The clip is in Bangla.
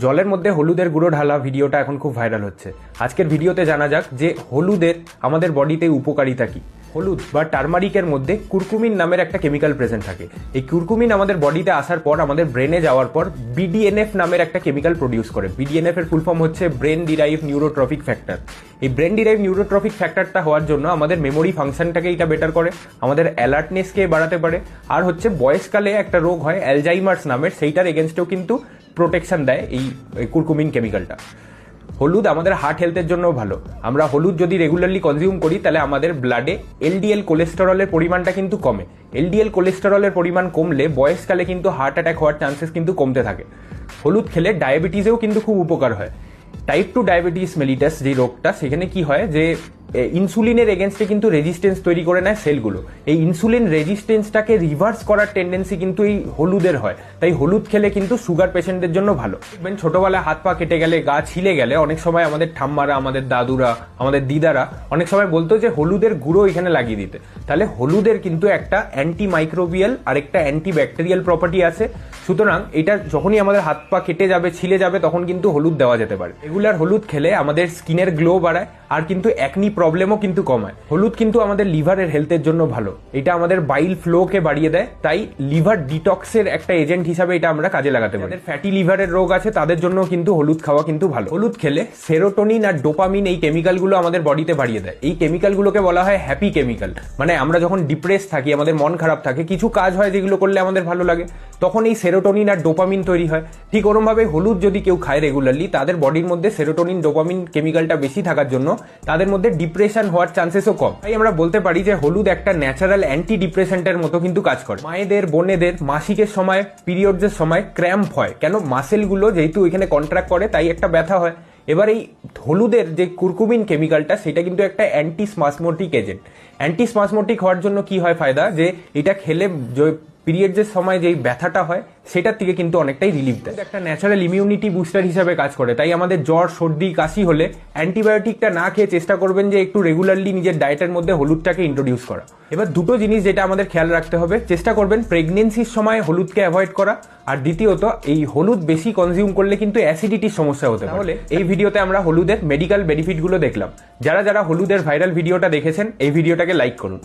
জলের মধ্যে হলুদের গুঁড়ো ঢালা ভিডিওটা এখন খুব ভাইরাল হচ্ছে। আজকের ভিডিওতে জানা যাক যে হলুদের আমাদের বডিতে উপকারিতা কি। হলুদ বা টারমারিকের মধ্যে কুরকুমিন নামের একটা কেমিক্যাল প্রেজেন্ট থাকে। এই কুরকুমিন আমাদের বডিতে আসার পর আমাদের ব্রেনে যাওয়ার পর বিডিএনএফ নামের একটা কেমিক্যাল প্রডিউস করে। বিডিএনএফ এর ফুল ফর্ম হচ্ছে ব্রেন ডিরাইভ নিউরোট্রফিক ফ্যাক্টর। এই ব্রেন ডিরাইভ নিউরোট্রফিক ফ্যাক্টরটা হওয়ার জন্য আমাদের মেমোরি ফাংশনটাকে এটা বেটার করে, আমাদের অ্যালার্টনেসকে বাড়াতে পারে, আর হচ্ছে বয়সকালে একটা রোগ হয় অ্যালজাইমার্স নামের, সেইটার এগেনস্টেও কিন্তু প্রোটেকশন দেয় এই কুরকুমিন কেমিক্যালটা। হলুদ আমাদের হার্ট হেলথের জন্য ভালো। আমরা হলুদ যদি রেগুলারলি কনজিউম করি তাহলে আমাদের ব্লাডে এলডিএল কোলেস্টেরলের পরিমাণটা কিন্তু কমে। এলডিএল কোলেস্টেরলের পরিমাণ কমলে বয়সকালে কিন্তু হার্ট অ্যাটাক হওয়ার চান্সেস কিন্তু কমতে থাকে। হলুদ খেলে ডায়াবেটিসেও কিন্তু খুব উপকার হয়। টাইপ 2 ডায়াবেটিস মেলিটাস যে রোগটা, সেখানে কি হয় যে ইনসুলিনের এগেনস্টে কিন্তু রেজিস্ট্যান্স তৈরি করে নেয় সেলগুলো। এই ইনসুলিন রেজিস্ট্যান্সটাকে রিভার্স করার টেন্ডেন্সি কিন্তু এই হলুদের হয়। তাই হলুদ খেলে কিন্তু সুগার পেশেন্টদের জন্য ভালো। ছোটবেলায় হাত পা কেটে গেলে, গা ছিলে গেলে অনেক সময় আমাদের ঠাম্মারা, আমাদের দাদুরা, আমাদের দিদারা অনেক সময় বলতো যে হলুদের গুঁড়ো এখানে লাগিয়ে দিতে। তাহলে হলুদের কিন্তু একটা অ্যান্টি মাইক্রোবিয়াল আর একটা অ্যান্টি ব্যাকটেরিয়াল প্রপার্টি আছে। সুতরাং এটা যখনই আমাদের হাত পা কেটে যাবে, ছিলে যাবে, তখন কিন্তু হলুদ দেওয়া যেতে পারে। রেগুলার হলুদ খেলে আমাদের স্কিনের গ্লো বাড়ায় আর কিন্তু একনি প্রবলেমও কিন্তু কমায়। হলুদ কিন্তু আমাদের লিভারের হেলথের জন্য ভালো। এটা আমাদের বাইল ফ্লোকে বাড়িয়ে দেয়, তাই লিভার ডিটক্সের একটা এজেন্ট হিসাবে এটা আমরা কাজে লাগাতে পারি। ফ্যাটি লিভারের রোগ আছে তাদের জন্য কিন্তু হলুদ খাওয়া কিন্তু ভালো। হলুদ খেলে সেরোটোনিন আর ডোপামিন এই কেমিক্যালগুলো আমাদের বডিতে বাড়িয়ে দেয়। এই কেমিক্যালগুলোকে বলা হয় হ্যাপি কেমিক্যাল। মানে আমরা যখন ডিপ্রেস থাকি, আমাদের মন খারাপ থাকে, কিছু কাজ হয় যেগুলো করলে আমাদের ভালো লাগে, তখন এই সেরোটোনিন আর ডোপামিন তৈরি হয়। ঠিক ওরমভাবে হলুদ যদি কেউ খায় রেগুলারলি, তাদের বডির মধ্যে সেরোটোনিন ডোপামিন কেমিক্যালটা বেশি থাকার জন্য তাদের মধ্যে ডিপ্রেশন হওয়ার চান্সেসও কম। তাই আমরা বলতে পারি যে হলুদ একটা ন্যাচারাল অ্যান্টি ডিপ্রেসেন্টের মতো কিন্তু কাজ করে। মায়েদের, বোনেদের মাসিকের সময়, পিরিয়ডসের সময় ক্র্যাম্প হয় কেন? মাসেলগুলো যেহেতু এখানে কন্ট্রাক্ট করে, তাই একটা ব্যথা হয়। এবার এই হলুদের যে কুরকুমিন কেমিক্যালটা, সেটা কিন্তু একটা অ্যান্টি স্পাসমোটিক এজেন্ট। অ্যান্টি স্পাসমোটিক হওয়ার জন্য কি হয় ফায়দা, যে এটা খেলে পিরিয়ডসের সময় যেই ব্যথাটা হয় সেটার থেকে কিন্তু অনেকটাই রিলিফ দেয়। একটা ন্যাচারাল ইমিউনিটি বুস্টার হিসাবে কাজ করে। তাই আমাদের জ্বর, সর্দি, কাশি হলে অ্যান্টিবায়োটিকটা না খেয়ে চেষ্টা করবেন যে একটু রেগুলারলি নিজের ডায়েটের মধ্যে হলুদটাকে ইন্ট্রোডিউস করা। এবার দুটো জিনিস যেটা আমাদের খেয়াল রাখতে হবে, চেষ্টা করবেন প্রেগনেন্সির সময় হলুদকে অ্যাভয়েড করা, আর দ্বিতীয়ত এই হলুদ বেশি কনজিউম করলে কিন্তু অ্যাসিডিটির সমস্যা হতে পারে। তাহলে এই ভিডিওতে আমরা হলুদের মেডিকেল বেনিফিটগুলো দেখলাম। যারা যারা হলুদের ভাইরাল ভিডিওটা দেখেছেন, এই ভিডিওটাকে লাইক করুন।